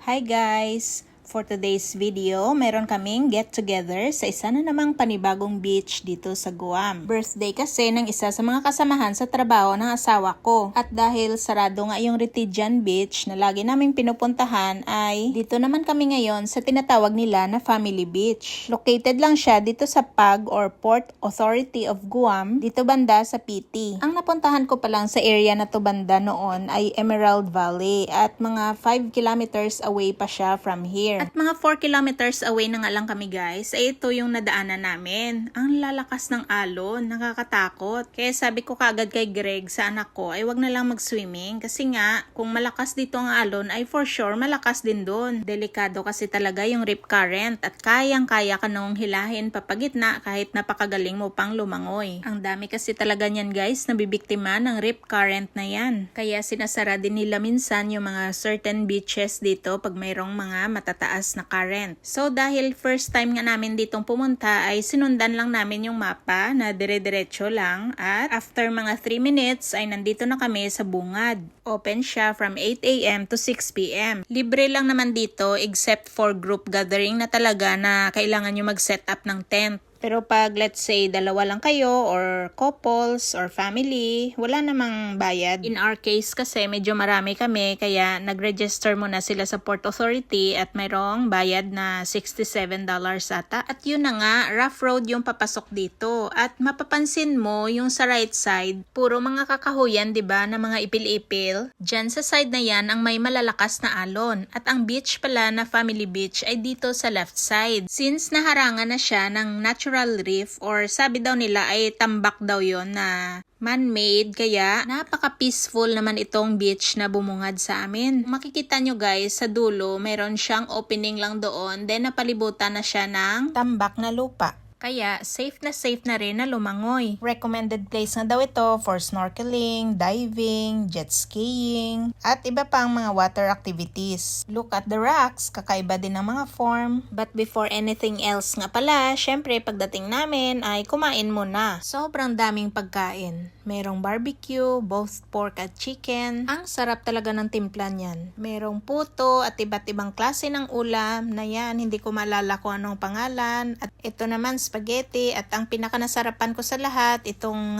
Hi guys! For today's video, meron kaming get together sa isa na namang panibagong beach dito sa Guam. Birthday kasi ng isa sa mga kasamahan sa trabaho ng asawa ko. At dahil sarado nga yung Retijan Beach na lagi naming pinupuntahan ay dito naman kami ngayon sa tinatawag nila na Family Beach. Located lang siya dito sa PAG or Port Authority of Guam, dito banda sa PT. Ang napuntahan ko pa lang sa area na to banda noon ay Emerald Valley at mga 5 kilometers away pa siya from here. At mga 4 kilometers away na nga lang kami guys, ay ito yung nadaanan namin. Ang lalakas ng alon, nakakatakot. Kaya sabi ko kaagad kay Greg sa anak ko ay wag na lang mag-swimming kasi nga kung malakas dito ang alon ay for sure malakas din doon. Delikado kasi talaga yung rip current at kayang-kaya ka nung hilahin papagitna kahit napakagaling mo pang lumangoy. Ang dami kasi talaga niyan guys nabibiktima ng rip current na yan. Kaya sinasara din nila minsan yung mga certain beaches dito pag mayroong mga matataas na current. So dahil first time nga namin ditong pumunta ay sinundan lang namin yung mapa na dire-diretso lang at after mga 3 minutes ay nandito na kami sa bungad. Open siya from 8 AM to 6 PM. Libre lang naman dito except for group gathering na talaga na kailangan nyo mag-set up ng tent. Pero pag let's say dalawa lang kayo or couples or family, wala namang bayad. In our case kasi medyo marami kami kaya nag-register muna sila sa Port Authority at mayroong bayad na $67 ata. At yun na nga, rough road yung papasok dito. At mapapansin mo yung sa right side, puro mga kakahuyan 'di ba na mga ipil-ipil. Diyan sa side na yan ang may malalakas na alon. At ang beach pala na Family Beach ay dito sa left side. Since naharangan na siya ng natural reef or sabi daw nila ay tambak daw yon na man-made kaya napaka-peaceful naman itong beach na bumungad sa amin. Makikita nyo guys sa dulo mayroon siyang opening lang doon then napalibutan na siya ng tambak na lupa. Kaya safe na rin na lumangoy. Recommended place na daw ito for snorkeling, diving, jet skiing, at iba pang mga water activities. Look at the rocks, kakaiba din ang mga form. But before anything else nga pala, syempre pagdating namin ay kumain muna. Sobrang daming pagkain. Merong barbecue, both pork at chicken. Ang sarap talaga ng timpla niyan. Merong puto at iba't ibang klase ng ulam na yan. Hindi ko maalala kung anong pangalan. At ito naman spaghetti at ang pinakanasarapan ko sa lahat itong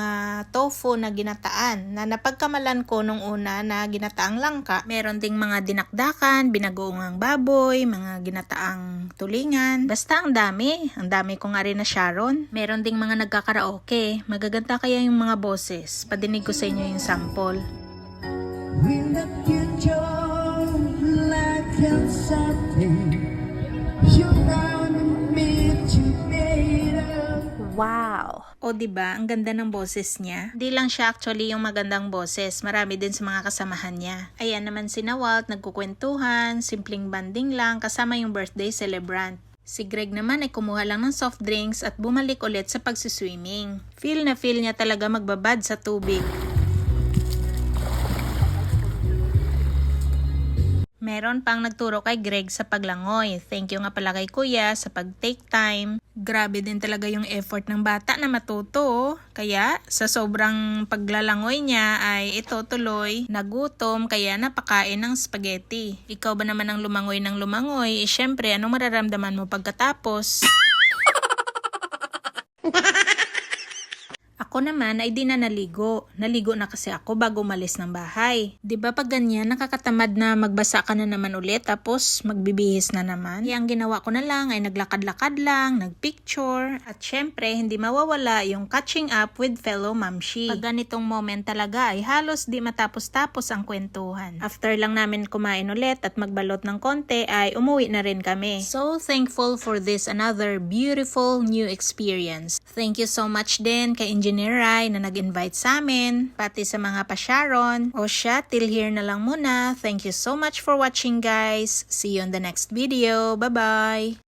tofu na ginataan na napagkamalan ko nung una na ginataang langka. Meron ding mga dinakdakan, binagoong baboy, mga ginataang tulingan. Basta ang dami ko nga rin na Sharon. Meron ding mga nagkakaraoke. Magaganda kaya yung mga boses. Padinig ko sa inyo yung sample. When the future like something you found me tomato. Wow! O diba, ang ganda ng boses niya. Di lang siya actually yung magandang boses, marami din sa mga kasamahan niya. Ayan naman si Walt, nagkukwentuhan, simpleng banding lang kasama yung birthday celebrant. Si Greg naman ay kumuha lang ng soft drinks at bumalik ulit sa pagsiswimming. Feel na feel niya talaga magbabad sa tubig. Meron pang nagturo kay Greg sa paglangoy. Thank you nga pala kay Kuya sa pag-take time. Grabe din talaga yung effort ng bata na matuto. Kaya sa sobrang paglalangoy niya ay ito tuloy nagutom kaya napakain ng spaghetti. Ikaw ba naman ang lumangoy ng lumangoy? Syempre, anong mararamdaman mo pagkatapos? Ako naman ay di na naligo. Naligo na kasi ako bago umalis ng bahay. 'Di ba pag ganyan nakakatamad na magbasa ka na naman ulit tapos magbibihis na naman? Kaya ang ginawa ko na lang ay naglakad-lakad lang, nagpicture at syempre hindi mawawala yung catching up with fellow mamshi. Pag ganitong moment talaga ay halos di matapos-tapos ang kwentuhan. After lang namin kumain ulit at magbalot ng konti ay umuwi na rin kami. So thankful for this another beautiful new experience. Thank you so much din kay Engineer Rai na nag-invite sa amin, pati sa mga pa-Sharon. O siya, till here na lang muna. Thank you so much for watching guys. See you on the next video. Bye-bye!